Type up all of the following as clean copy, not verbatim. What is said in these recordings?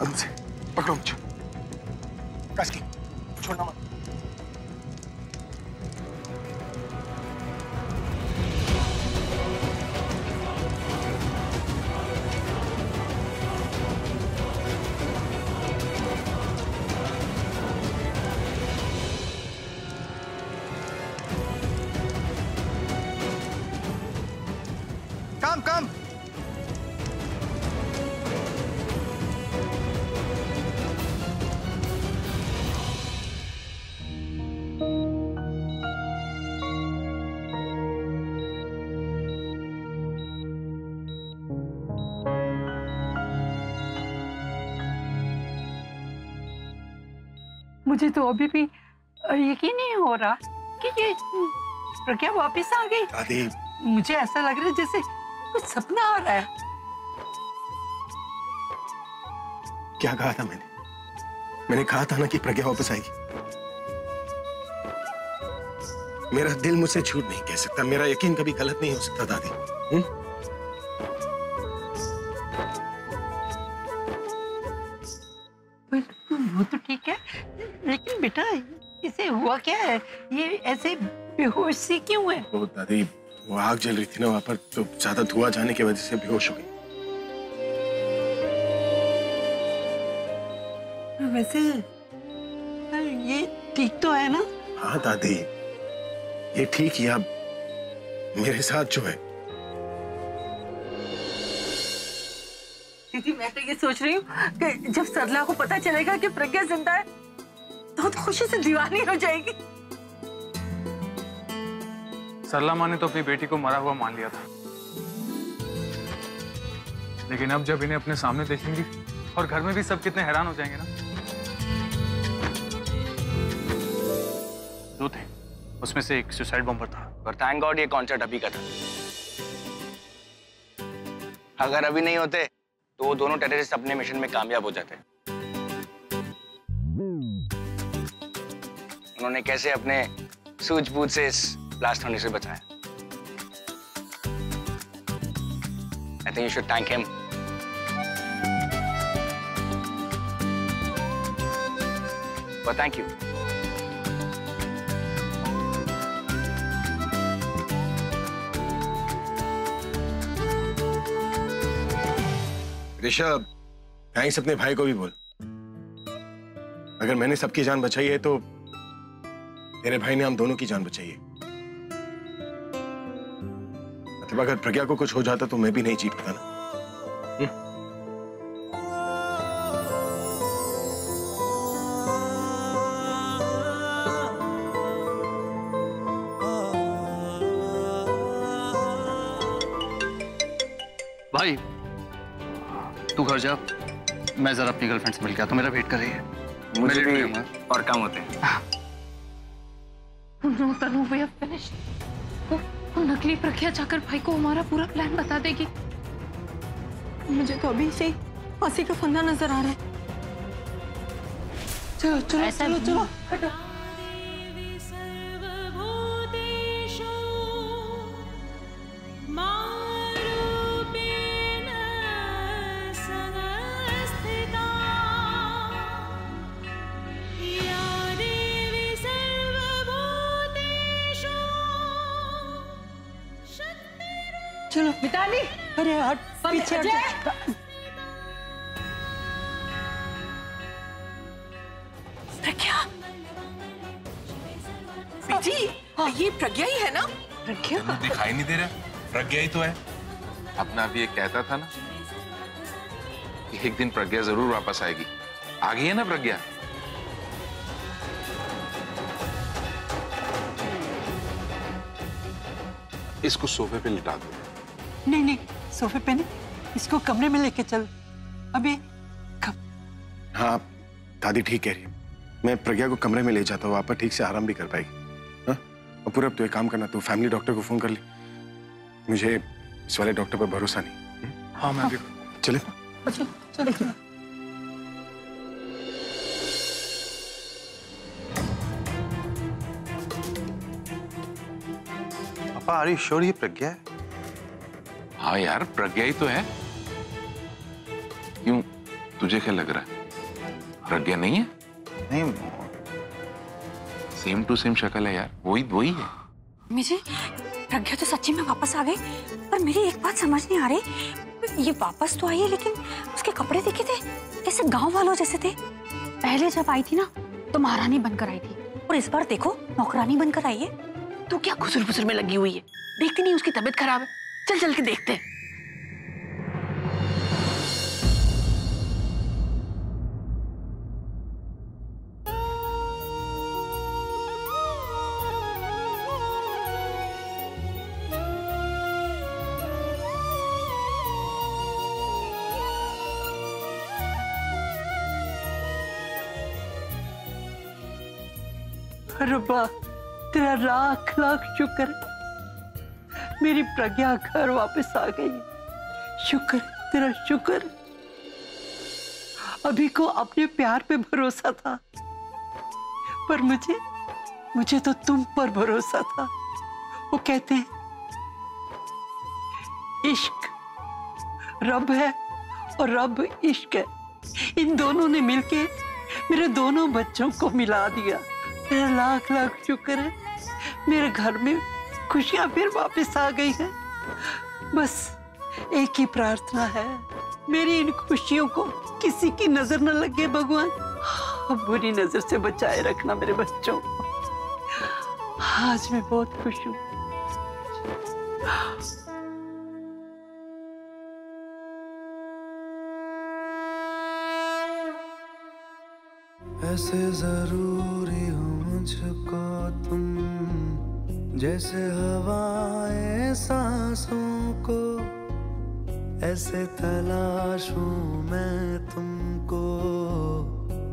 अब से पकड़ो मुझे, कस के छोड़ना मत। काम काम। मुझे तो अभी भी यकीन नहीं हो रहा कि ये प्रज्ञा वापस आ गई। दादी, मुझे ऐसा लग रहा है जैसे कुछ सपना आ रहा है। क्या कहा था मैंने कहा था ना कि प्रज्ञा वापस आएगी। मेरा दिल मुझसे झूठ नहीं कह सकता, मेरा यकीन कभी गलत नहीं हो सकता दादी। वो तो ठीक है, लेकिन बेटा इसे हुआ क्या है? ये ऐसे बेहोश सी क्यों है? वो दादी, वो आग जल रही थी ना वहां पर, तो ज्यादा धुआं जाने की वजह से बेहोश हो गई। वैसे ये ठीक तो है ना? हाँ दादी, ये ठीक ही। अब मेरे साथ जो है। दीदी, मैं तो ये सोच रही हूँ कि जब सरला को पता चलेगा कि प्रज्ञा जिंदा है तो खुशी से दीवानी हो जाएगी। सरला माँ ने तो अपनी बेटी को मरा हुआ मान लिया था, लेकिन अब जब इन्हें अपने सामने देखेंगी और घर में भी सब कितने हैरान हो जाएंगे ना। दो थे, उसमें से एक सुसाइड बॉम्बर था, पर थैंक गॉड ये कॉन्सर्ट अभी का था। अगर अभी नहीं होते तो वो दोनों टेररिस्ट अपने मिशन में कामयाब हो जाते। उन्होंने कैसे अपने सूझबूझ से इस ब्लास्ट होने से बचाया। I think you should thank him. But thank you. Rishabh, thanks अपने भाई को भी बोल। अगर मैंने सबकी जान बचाई है तो तेरे भाई ने हम दोनों की जान बचाई है। मतलब अगर प्रज्ञा को कुछ हो जाता तो मैं भी नहीं जी पाता ना। भाई तू घर जा, मैं जरा अपनी गर्लफ्रेंड से मिल गया तो मेरा वेट कर रही है। मुझे भी और काम होते हैं। No, Tanu, we have finished. वो नकली प्रज्ञा जाकर भाई को हमारा पूरा प्लान बता देगी। मुझे तो अभी से फांसी का फंदा नजर आ रहा है। चलो चलो चलो चलो, हटो। चलो मिताली, अरे हट, पीछे हट जा। प्रज्ञा, बेटी, ये प्रज्ञा ही है ना? प्रज्ञा दिखाई नहीं दे रहा? प्रज्ञा ही तो है। अपना भी ये कहता था ना कि एक दिन प्रज्ञा जरूर वापस आएगी। आ गई है ना प्रज्ञा? इसको सोफे पे लिटा दो। नहीं नहीं, सोफे पे नहीं, इसको कमरे में लेके चल। अभी हाँ दादी ठीक कह रही है। मैं प्रज्ञा को कमरे में ले जाता हूँ, वहां पर ठीक से आराम भी कर पाएगी। हाँ, और पूरा तो एक काम करना, तू फैमिली डॉक्टर को फोन कर ले। मुझे इस वाले डॉक्टर पर भरोसा नहीं। हाँ मैं भी। चले चलो चलो। पापा, आर यू श्योर ये प्रज्ञा है? हाँ यार, प्रज्ञा ही तो है। क्यों, तुझे क्या लग रहा है, प्रज्ञा नहीं है? नहीं, सेम टू सेम शक्ल है यार, वही है। मुझे प्रज्ञा तो सच्ची में वापस आ गई, पर मेरी एक बात समझ नहीं आ रही, ये वापस तो आई है लेकिन उसके कपड़े देखे थे कैसे गांव वालों जैसे थे। पहले जब आई थी ना तो महारानी बनकर आई थी, और इस बार देखो नौकरानी बनकर आई है। तू क्या खुसर फुसर में लगी हुई है? देखती नहीं उसकी तबीयत खराब है? चल चल के देखते हैं। रब्बा तेरा लाख लाख शुक्र है, मेरी प्रज्ञा घर वापस आ गई। शुक्र तेरा शुक्र। अभी को अपने प्यार पे भरोसा था, पर मुझे तो तुम पर भरोसा था। वो कहते हैं इश्क रब है और रब इश्क है, इन दोनों ने मिलके मेरे दोनों बच्चों को मिला दिया। तेरा लाख लाख शुक्र है, मेरे घर में खुशियां फिर वापस आ गई हैं। बस एक ही प्रार्थना है, मेरी इन खुशियों को किसी की नजर न लगे भगवान। बुरी नजर से बचाए रखना मेरे बच्चों को। आज मैं बहुत खुश हूँ। ऐसे जरूरी हो मुझको तुम, जैसे हवाएं सांसों को, ऐसे तलाशूं मैं तुमको,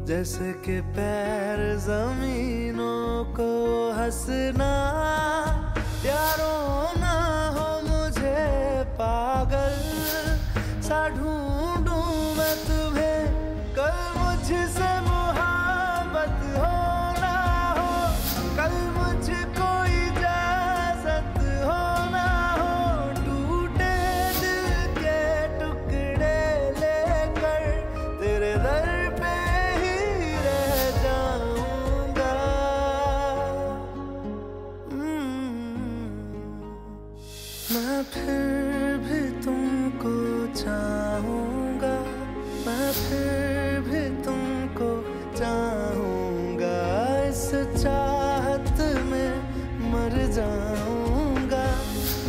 जैसे कि पैर जमीनों को। हंसना यारो ना हो मुझे पागल सा ढूंढूं मैं तुम्हें, कल मुझसे मोहब्बत हो ना हो, कल मुझको इजाजत हो ना हो, टूटे दिल के टुकड़े लेकर तेरे दर पे ही रह जाऊंगा। मैं फिर भी तुमको चाहूंगा, मैं फिर भी तुमको चाहूंगा, इस चाहत में मर जाऊंगा,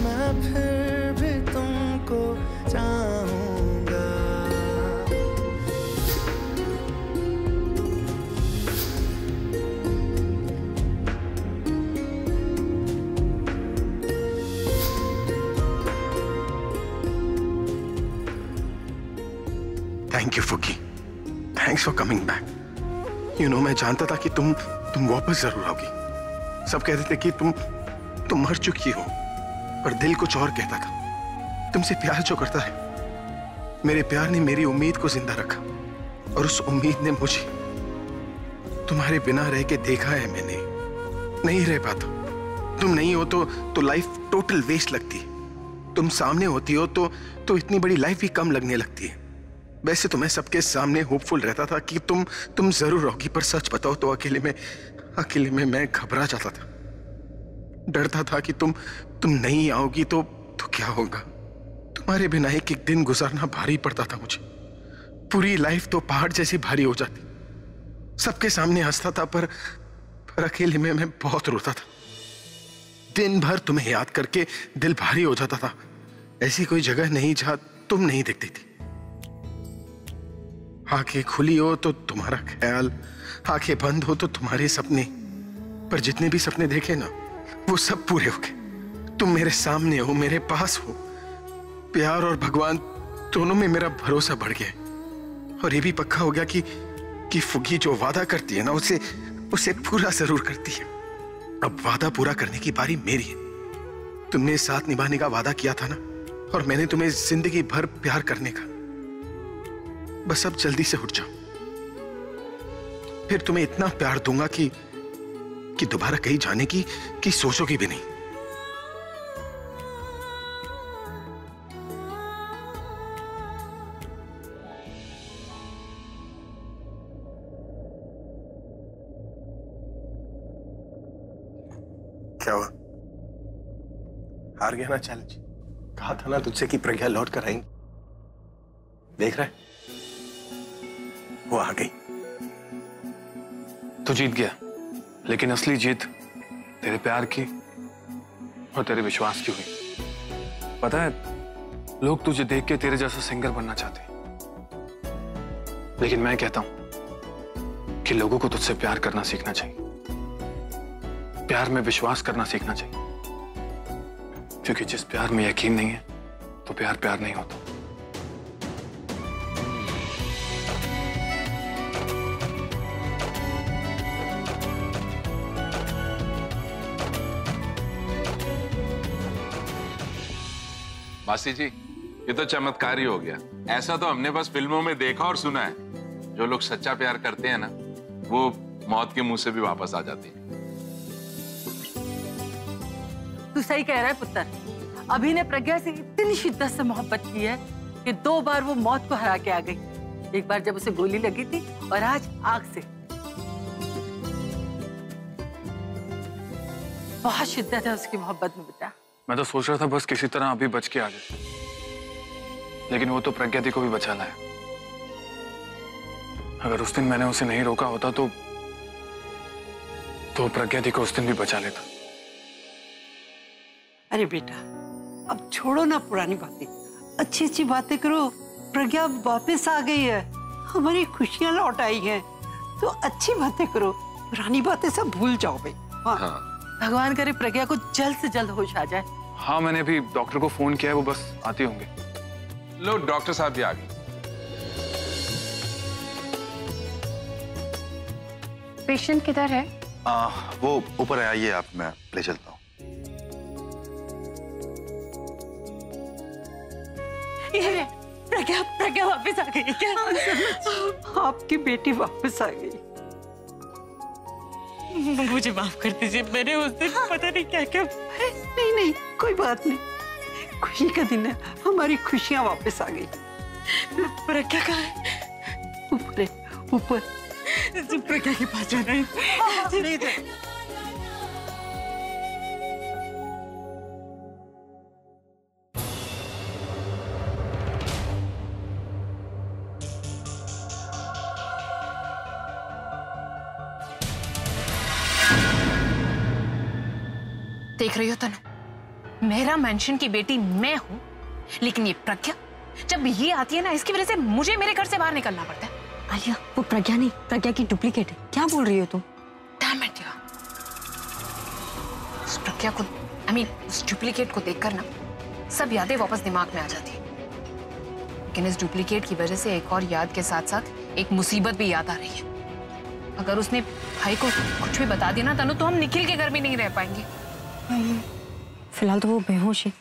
मैं फिर भी तुमको चाहूंगा। थैंक यू फुकी, thanks for coming back. You know मैं जानता था कि तुम वापस जरूर आओगी। सब कहते थे कि तुम मर चुकी हो, पर दिल कुछ और कहता था। तुमसे प्यार जो करता है, मेरे प्यार ने मेरी उम्मीद को जिंदा रखा, और उस उम्मीद ने मुझे तुम्हारे बिना रह के देखा है मैंने। नहीं रह पाता। तुम नहीं हो तो लाइफ टोटल वेस्ट लगती है। तुम सामने होती हो तो इतनी बड़ी लाइफ भी कम लगने लगती है। वैसे तो मैं सबके सामने होपफुल रहता था कि तुम जरूर रहोगी, पर सच बताओ तो अकेले में मैं घबरा जाता था। डरता था कि तुम नहीं आओगी तो क्या होगा। तुम्हारे बिना एक एक दिन गुजारना भारी पड़ता था मुझे। पूरी लाइफ तो पहाड़ जैसी भारी हो जाती। सबके सामने हंसता था, पर अकेले में मैं बहुत रोता था। दिन भर तुम्हें याद करके दिल भारी हो जाता था। ऐसी कोई जगह नहीं जहां तुम नहीं दिखती थी। आंखें खुली हो तो तुम्हारा ख्याल, आंखें बंद हो तो तुम्हारे सपने। पर जितने भी सपने देखे ना, वो सब पूरे हो गए। तुम मेरे सामने हो, मेरे पास हो। प्यार और भगवान दोनों में मेरा भरोसा बढ़ गया। और ये भी पक्का हो गया कि फुगी जो वादा करती है ना, उसे पूरा जरूर करती है। अब वादा पूरा करने की बारी मेरी है। तुमने साथ निभाने का वादा किया था ना, और मैंने तुम्हें जिंदगी भर प्यार करने का। बस अब जल्दी से उठ जाओ, फिर तुम्हें इतना प्यार दूंगा कि दोबारा कहीं जाने की सोचोगी भी नहीं। हार गया ना चैलेंज। कहा था ना तुझसे कि प्रज्ञा लौट कर आएंगी। देख रहा है, वो आ गई। तू जीत गया, लेकिन असली जीत तेरे प्यार की और तेरे विश्वास की हुई। पता है, लोग तुझे देख के तेरे जैसा सिंगर बनना चाहते हैं, लेकिन मैं कहता हूं कि लोगों को तुझसे प्यार करना सीखना चाहिए, प्यार में विश्वास करना सीखना चाहिए, क्योंकि जिस प्यार में यकीन नहीं है तो प्यार प्यार नहीं होता। मासी जी, ये तो चमत्कार ही हो गया। ऐसा तो हमने बस फिल्मों में देखा और सुना है। जो लोग सच्चा प्यार करते हैं ना, वो मौत के मुंह से भी वापस आ जाते हैं। तू सही कह रहा है पुत्र। अभी ने प्रज्ञा से इतनी शिद्दत से मोहब्बत की है कि 2 बार वो मौत को हरा के आ गई। एक बार जब उसे गोली लगी थी और आज आग से। बहुत शिद्दत है उसकी मोहब्बत में बेटा। मैं तो सोच रहा था बस किसी तरह अभी बच के आ जाए, लेकिन वो तो प्रज्ञा दी को भी बचा लाया। अगर उस दिन मैंने उसे नहीं रोका होता तो प्रज्ञा दी को उस दिन भी बचा लेता। अरे बेटा, अब छोड़ो ना पुरानी बातें, अच्छी अच्छी बातें करो। प्रज्ञा वापस आ गई है, हमारी खुशियां लौट आई हैं, तो अच्छी बातें करो, पुरानी बातें सब भूल जाओ भाई। हाँ। भगवान करे प्रज्ञा को जल्द से जल्द होश आ जाए। हाँ, मैंने अभी डॉक्टर को फोन किया है, वो बस आते होंगे। लो, डॉक्टर साहब भी आ गए। पेशेंट किधर है? वो ऊपर है, आइए आप, मैं ले चलता हूँ। प्रज्ञा वापस आ गई है क्या? आपकी बेटी वापस आ गई। मुझे माफ कर दीजिए, मैंने उस दिन पता नहीं क्या क्या। नहीं नहीं, कोई बात नहीं, खुशी का दिन है, हमारी खुशियां वापस आ गई। प्रज्ञा कहाँ है? ऊपर है, ऊपर। प्रज्ञा के पास जाना है। नहीं तो देख रही हो तनु, मेरा मेंशन की बेटी मैं हूं, लेकिन ये प्रज्ञा जब ये आती है ना, इसकी वजह से मुझे मेरे घर से बाहर निकलना पड़ता है। आलिया, वो प्रज्ञा नहीं, प्रज्ञा की डुप्लीकेट है। क्या बोल रही हो तुम? डैम इट यार, उस प्रज्ञा को, उस डुप्लीकेट को देखकर ना सब यादें वापस दिमाग में आ जाती है, लेकिन इस डुप्लीकेट की वजह से एक और याद के साथ साथ एक मुसीबत भी याद आ रही है। अगर उसने भाई को कुछ भी बता दिया ना तनु, तो हम निखिल के घर में नहीं रह पाएंगे। फिलहाल तो वो बेहोश है,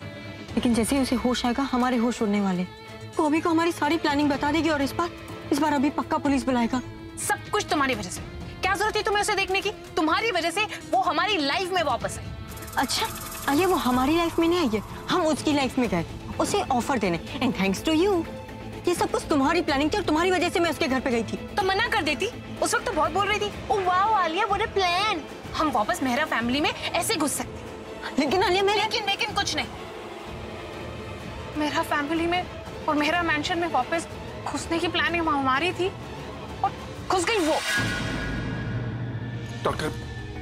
लेकिन जैसे ही उसे होश आएगा हमारे होश उड़ने वाले। वो अभी को हमारी सारी प्लानिंग बता देगी और इस बार अभी पक्का पुलिस बुलाएगा। सब कुछ तुम्हारी वजह से। क्या जरूरत थी तुम्हें उसे देखने की? तुम्हारी वजह से वो हमारी लाइफ में वापस आई। अच्छा आलिया, वो हमारी लाइफ में नहीं आई है, हम उसकी लाइफ में गए उसे ऑफर देने। एंड थैंक्स टू यू, ये सब कुछ तुम्हारी प्लानिंग थी और तुम्हारी वजह से मैं उसके घर पे गई थी। तो मना कर देती, उस वक्त तो बहुत बोल रही थी। Oh wow Alia, what a plan, हम वापस मेहरा फैमिली में ऐसे घुस सकते। लेकिन आलिया, लेकिन कुछ नहीं। मेरा फैमिली में और मेरा मेंशन में वापस घुसने की प्लानिंग हमारी थी और घुस गई वो। डॉक्टर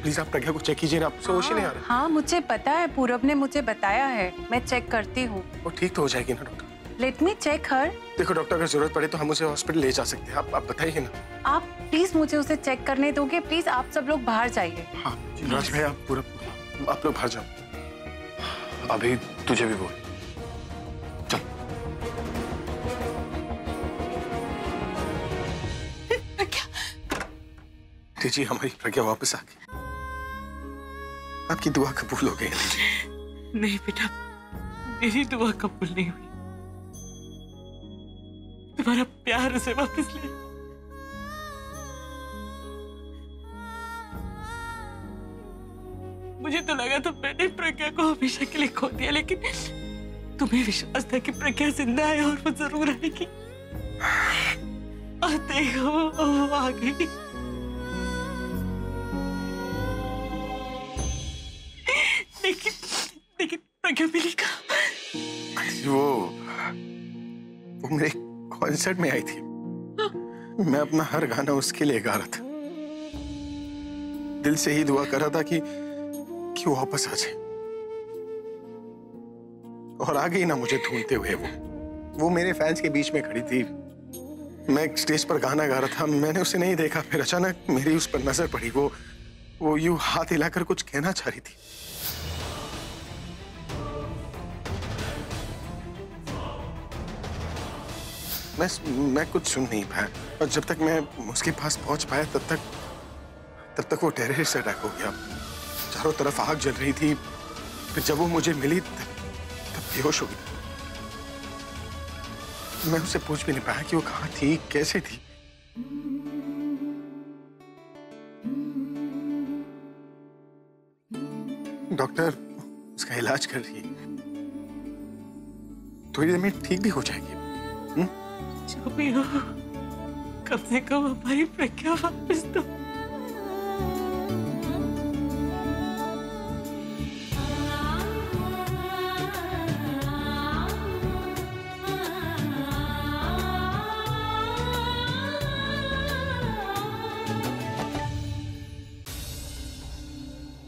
प्लीज आप प्रज्ञा को चेक कीजिए ना, आपसे होश ही नहीं आ रहा। हाँ मुझे पता है, पूरब ने मुझे बताया है, मैं चेक करती हूँ। वो ठीक तो हो जाएगी ना डॉक्टर? लेट मी चेक हर। देखो डॉक्टर, अगर जरूरत पड़े तो हम उसे हॉस्पिटल ले जा सकते हैं, आप बताइए ना। आप प्लीज मुझे उसे चेक करने दोगे? प्लीज आप सब लोग बाहर जाइए। हाँ राज भाई, आप पूरा आप लोग बाहर जाओ। अभी तुझे भी बोल, चल। जी हमारी प्रज्ञा वापस आ गई, आपकी दुआ कबूल हो गई। नहीं बेटा, मेरी दुआ कबूल नहीं हुई, तुम्हारा प्यार उसे वापस ले। मुझे तो लगा था मैंने प्रज्ञा को हमेशा के लिए खो दिया, लेकिन तुम्हें विश्वास था कि प्रज्ञा जिंदा है और वो जरूर आएगी। और देखो वो आ गई। लेकिन प्रज्ञा मेरी वो मेरे कॉन्सर्ट में आई थी। मैं अपना हर गाना उसके लिए गा रहा था। दिल से ही दुआ कर रहा था कि वो वापस आ जाए। और आ गई ना मुझे ढूंढते हुए। वो मेरे फैंस के बीच में खड़ी थी। मैं स्टेज पर गाना गा रहा था, मैंने उसे नहीं देखा। फिर अचानक मेरी उस पर नजर पड़ी। वो यूं हाथ हिलाकर कुछ कहना चाह रही थी। मैं कुछ सुन नहीं पाया, और जब तक मैं उसके पास पहुंच पाया तब तक वो टेररिस्ट अटैक हो गया। चारों तरफ आग जल रही थी। फिर जब वो मुझे मिली तब बेहोश हो गई। मैं उससे पूछ भी नहीं पाया कि वो कहाँ थी, कैसे थी। डॉक्टर उसका इलाज कर रही है, थोड़ी देर में ठीक भी हो जाएगी। जो भी हो, कम से कम हमारी प्रज्ञा वापस दो।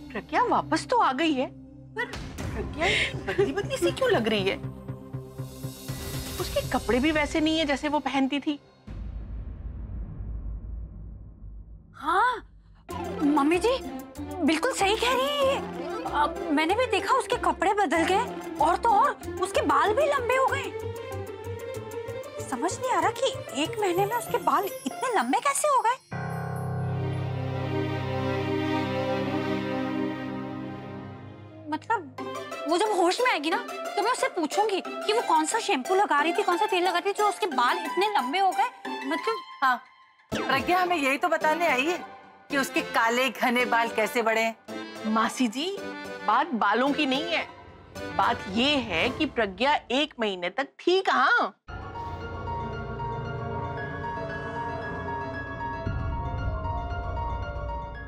प्रज्ञा वापस तो आ गई है, पर प्रज्ञा बदली बदली सी क्यों लग रही है? उसके कपड़े भी वैसे नहीं है जैसे वो पहनती थी। हाँ, मम्मी जी बिल्कुल सही कह रही है। मैंने भी देखा उसके कपड़े बदल गए, और तो और उसके बाल भी लंबे हो गए। समझ नहीं आ रहा कि 1 महीने में उसके बाल इतने लंबे कैसे हो गए। मतलब वो जब होश में आएगी ना तो मैं उससे पूछूंगी कि वो कौन सा शैम्पू लगा रही थी, कौन सा तेल लगा रही थी जो उसके बाल इतने लंबे हो गए। मतलब हाँ, प्रज्ञा हमें यही तो बताने आई है कि उसके काले घने बाल कैसे बढ़े। मासी जी, बात बालों की नहीं है, बात ये है कि प्रज्ञा 1 महीने तक थी कहाँ।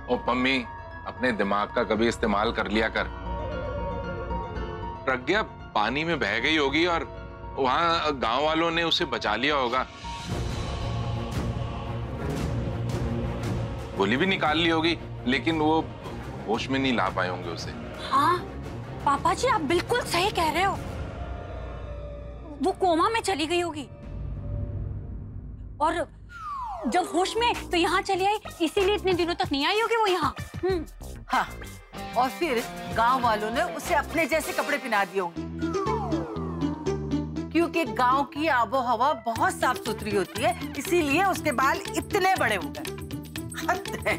ओ पम्मी, अपने दिमाग का कभी इस्तेमाल कर लिया कर। प्रज्ञा पानी में बह गई होगी और वहां गांव वालों ने उसे बचा लिया होगा। गोली भी निकाल ली होगी, लेकिन वो होश में नहीं ला पाए होंगे उसे। हाँ पापा जी, आप बिल्कुल सही कह रहे हो। वो कोमा में चली गई होगी, और जब होश में तो यहाँ चली आई, इसीलिए इतने दिनों तक नहीं आई होगी वो यहाँ। हाँ, और फिर गांव वालों ने उसे अपने जैसे कपड़े पहना दिए होंगे, क्योंकि गांव की आबो हवा बहुत साफ सुथरी होती है, इसीलिए उसके बाल इतने बड़े हो गए। हद है।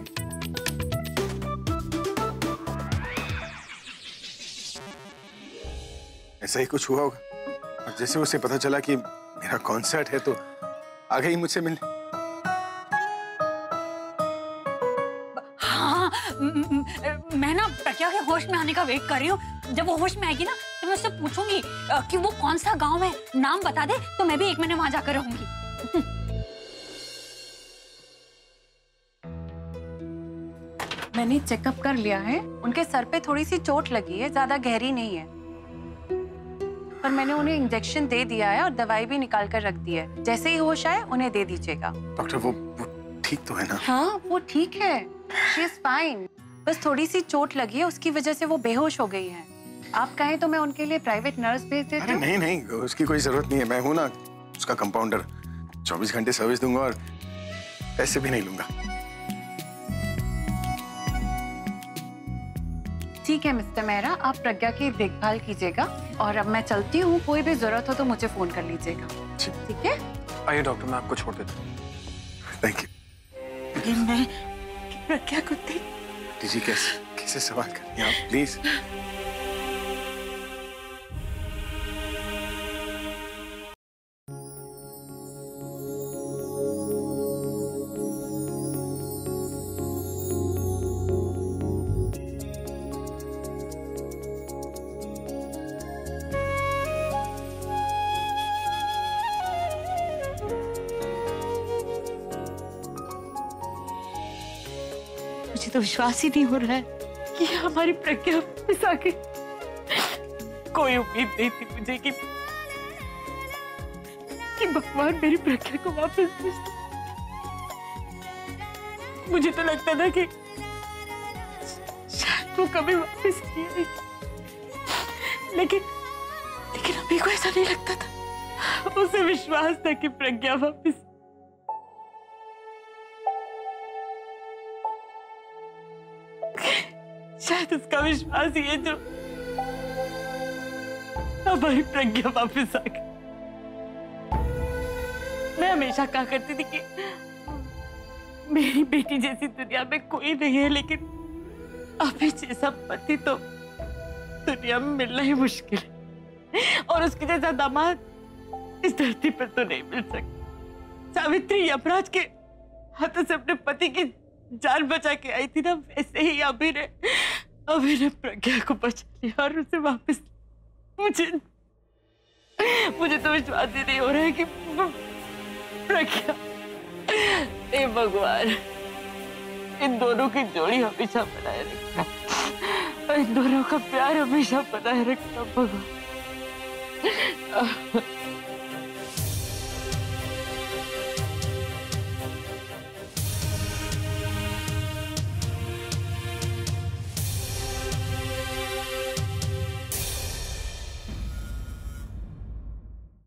ऐसा ही कुछ हुआ होगा, और जैसे उसे पता चला कि मेरा कॉन्सर्ट है तो आ गई मुझसे मिलने। हाँ, मैं ना प्रज्ञा के होश में आने का वेट कर रही हूँ। जब वो होश में आएगी ना तो मैं उससे पूछूंगी कि वो कौन सा गांव है, नाम बता दे तो मैं भी 1 महीने वहां जाकर रहूंगी। मैंने चेकअप कर लिया है, उनके सर पे थोड़ी सी चोट लगी है, ज्यादा गहरी नहीं है, पर मैंने उन्हें इंजेक्शन दे दिया है और दवाई भी निकाल कर रख दी है। जैसे ही होश आए उन्हें दे दीजिएगा। डॉक्टर वो ठीक तो है ना? हाँ वो ठीक है, शी इज फाइन। बस थोड़ी सी चोट लगी है, उसकी वजह से वो बेहोश हो गई है। आप कहें तो मैं उनके लिए प्राइवेट नर्स भेज देती हूँ। नहीं नहीं, उसकी कोई जरूरत नहीं है। मैं हूँ ना उसका कंपाउंडर, 24 घंटे सर्विस दूंगा और पैसे भी नहीं लूंगा। ठीक है मिस्टर मेहरा, आप प्रज्ञा की देखभाल कीजिएगा, और अब मैं चलती हूँ। कोई भी जरूरत हो तो मुझे फोन कर लीजिएगा। ठीक है? आइए डॉक्टर, मैं आपको छोड़ देता हूँ। Thank you. मैं प्रज्ञा को जी कैसे सवाल कर रही हैं आप, प्लीज। मुझे तो विश्वास ही नहीं हो रहा है कि हमारी प्रज्ञा वापस आ गई। कोई उम्मीद नहीं थी मुझे कि कि भगवान मेरी प्रज्ञा को वापस भेज दे। मुझे तो लगता था कि शायद वो कभी वापस नहीं आएगी, लेकिन अभी को ऐसा नहीं लगता था। उसे विश्वास था कि प्रज्ञा वापस। शायद उसका विश्वास ही है जो हमारी प्रज्ञा वापस आ गई। मैं हमेशा कहा करती थी कि मेरी बेटी जैसी दुनिया में कोई नहीं है, लेकिन अभी जैसा पति तो दुनिया में मिलना ही मुश्किल है, और उसके जैसा दामाद इस धरती पर तो नहीं मिल सकता। सावित्री यमराज के हाथों से अपने पति की जान बचा के आई थी ना, वैसे ही अभी ने प्रज्ञा को बचा लिया और उसे वापस। मुझे तो विश्वास ही नहीं हो रहा है कि प्रज्ञा, हे भगवान, इन दोनों की जोड़ी हमेशा बनाए रखना, इन दोनों का प्यार हमेशा बनाए रखना भगवान।